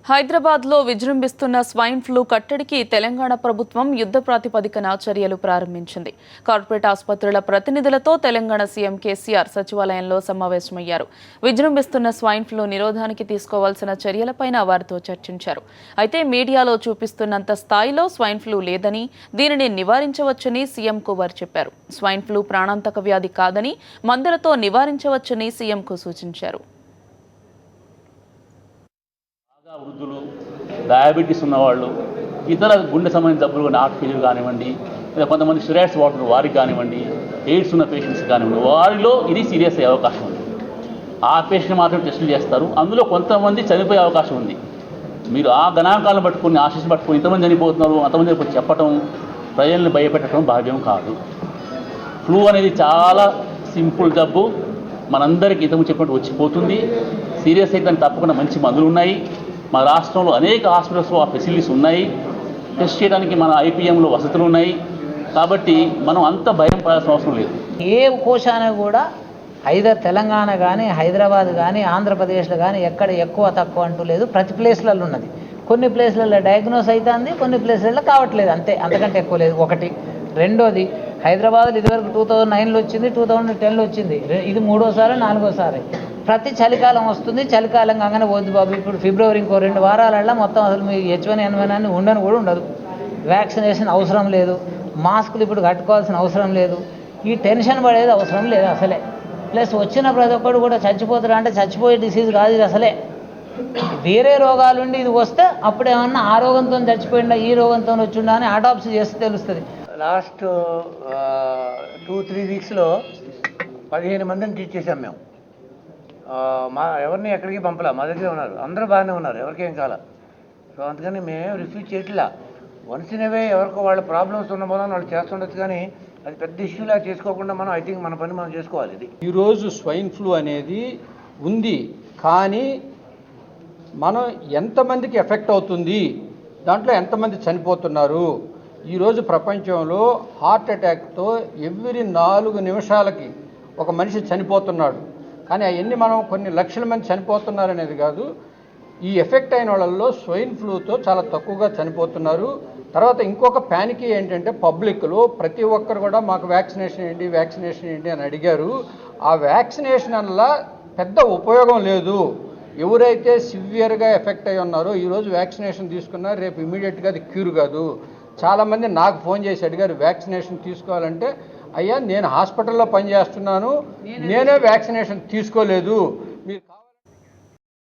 హైదరాబాద్లో విజృంభిస్తున్న swine flu కట్టడికి తెలంగాణ ప్రభుత్వం యుద్ధ ప్రాతిపదికన చర్యలు ప్రారంభించింది. కార్పొరేట్ ఆసుపత్రుల ప్రతినిధులతో తెలంగాణ సీఎం కేసీఆర్ సచివాలయంలో సమావేశమయ్యారు. విజృంభిస్తున్న స్వైన్ ఫ్లూ నిరోధానికి తీసుకోవాల్సిన చర్యలపైన వారితో చర్చించారు. అయితే మీడియాలో చూపిస్తున్నంత స్థాయిలో స్వైన్ ఫ్లూ లేదని, దీనిని నివారించవచ్చని సీఎంకు వారు చెప్పారు. స్వైన్ ఫ్లూ ప్రాణాంతక వ్యాధి కాదని, మందులతో నివారించవచ్చని సీఎంకు సూచించారు. వృద్ధులు, డయాబెటీస్ ఉన్నవాళ్ళు, ఇతర గుండె సంబంధించిన జబ్బులు హార్ట్ ఫెయిల్యూర్ కానివ్వండి, లేదా కొంతమంది స్టెరాయిడ్స్ వాడుతున్న వారికి కానివ్వండి, ఎయిడ్స్ ఉన్న పేషెంట్స్ కానివ్వండి, వారిలో ఇది సీరియస్ అయ్యే అవకాశం ఉంది. ఆ పేషెంట్ మాత్రం టెస్టులు చేస్తారు. అందులో కొంతమంది చనిపోయే అవకాశం ఉంది. మీరు ఆ గణాంకాలను పట్టుకొని ఆశీస్సు పట్టుకొని ఇంతమంది చనిపోతున్నారు, అంతమంది చనిపోయి చెప్పటం, ప్రజల్ని భయపెట్టడం భావ్యం కాదు. ఫ్లూ అనేది చాలా సింపుల్ జబ్బు, మనందరికీ ఇంతకు చెప్పినట్టు వచ్చిపోతుంది. సీరియస్ అయితే తప్పకుండా మంచి మందులు ఉన్నాయి. మా రాష్ట్రంలో అనేక హాస్పిటల్స్లో ఆ ఫెసిలిటీస్ ఉన్నాయి. టెస్ట్ చేయడానికి మన ఐపీఎంలో వసతులు ఉన్నాయి. కాబట్టి మనం అంత భయం పడాల్సిన అవసరం లేదు. ఏ కోశాన కూడా తెలంగాణ కానీ, హైదరాబాద్ కానీ, ఆంధ్రప్రదేశ్లో కానీ ఎక్కడ ఎక్కువ తక్కువ అంటూ లేదు. ప్రతి ప్లేస్లలో ఉన్నది. కొన్ని ప్లేస్లలో డయాగ్నోస్ అవుతుంది, కొన్ని ప్లేస్లలో కావట్లేదు. అంతకంటే ఎక్కువ లేదు. ఒకటి. రెండోది, హైదరాబాద్లో ఇదివరకు 2009లో వచ్చింది, 2010లో వచ్చింది. ఇది మూడోసారి, నాలుగోసారి. ప్రతి చలికాలం వస్తుంది. చలికాలం కాగానే వద్దు బాబు, ఇప్పుడు ఫిబ్రవరి ఇంకో 2 వారాలలో మొత్తం అసలు మీ H1N1 ఉండని కూడా ఉండదు. వ్యాక్సినేషన్ అవసరం లేదు. మాస్కులు ఇప్పుడు కట్టుకోవాల్సిన అవసరం లేదు. ఈ టెన్షన్ పడేది అవసరం లేదు అసలే. ప్లస్ వచ్చిన ప్రతి ఒక్కడు కూడా చచ్చిపోతారా అంటే చచ్చిపోయే డిసీజ్ కాదు ఇది అసలే. వేరే రోగాలుండి ఇది వస్తే అప్పుడేమన్నా ఆ రోగంతో చచ్చిపోయిందా, ఈ రోగంతో వచ్చిందా అని ఆటాప్సీ చేస్తే తెలుస్తుంది. లాస్ట్ 2-3 వీక్స్లో 15 మందిని ట్రీట్ చేశాం మేము. ఎవరిని ఎక్కడికి పంపలా, మా దగ్గర ఉన్నారు. అందరూ బాగానే ఉన్నారు, ఎవరికేం కాల. సో అందుకని మేము రిఫ్యూజ్ చేయట్లా. వన్స్ ఇన్ అవే ఎవరికో వాళ్ళ ప్రాబ్లమ్స్ ఉన్న మూలన వాళ్ళు చేస్తుండొచ్చు, కానీ అది పెద్ద ఇష్యూలా చేసుకోకుండా మనం మన పని మనం చేసుకోవాలి. ఇది ఈరోజు స్వైన్ ఫ్లూ అనేది ఉంది, కానీ మనం ఎంతమందికి ఎఫెక్ట్ అవుతుంది, దాంట్లో ఎంతమంది చనిపోతున్నారు. ఈరోజు ప్రపంచంలో హార్ట్ అటాక్తో ఎవ్రీ 4 నిమిషాలకి ఒక మనిషి చనిపోతున్నాడు. కానీ అవన్నీ మనం కొన్ని లక్షల మంది చనిపోతున్నారనేది కాదు. ఈ ఎఫెక్ట్ అయిన వాళ్ళల్లో స్వైన్ ఫ్లూతో చాలా తక్కువగా చనిపోతున్నారు. తర్వాత ఇంకొక ప్యానిక్ ఏంటంటే, పబ్లిక్లో ప్రతి ఒక్కరు కూడా మాకు వ్యాక్సినేషన్ ఏంటి అని అడిగారు. ఆ వ్యాక్సినేషన్ వల్ల పెద్ద ఉపయోగం లేదు. ఎవరైతే సివియర్గా ఎఫెక్ట్ అయి ఉన్నారో ఈరోజు వ్యాక్సినేషన్ తీసుకున్నారు, రేపు ఇమీడియట్గా అది క్యూర్ కాదు. చాలామంది నాకు ఫోన్ చేసి అడిగారు వ్యాక్సినేషన్ తీసుకోవాలంటే, అయ్యా నేను హాస్పిటల్లో పనిచేస్తున్నాను, నేనే వ్యాక్సినేషన్ తీసుకోలేదు. మీరు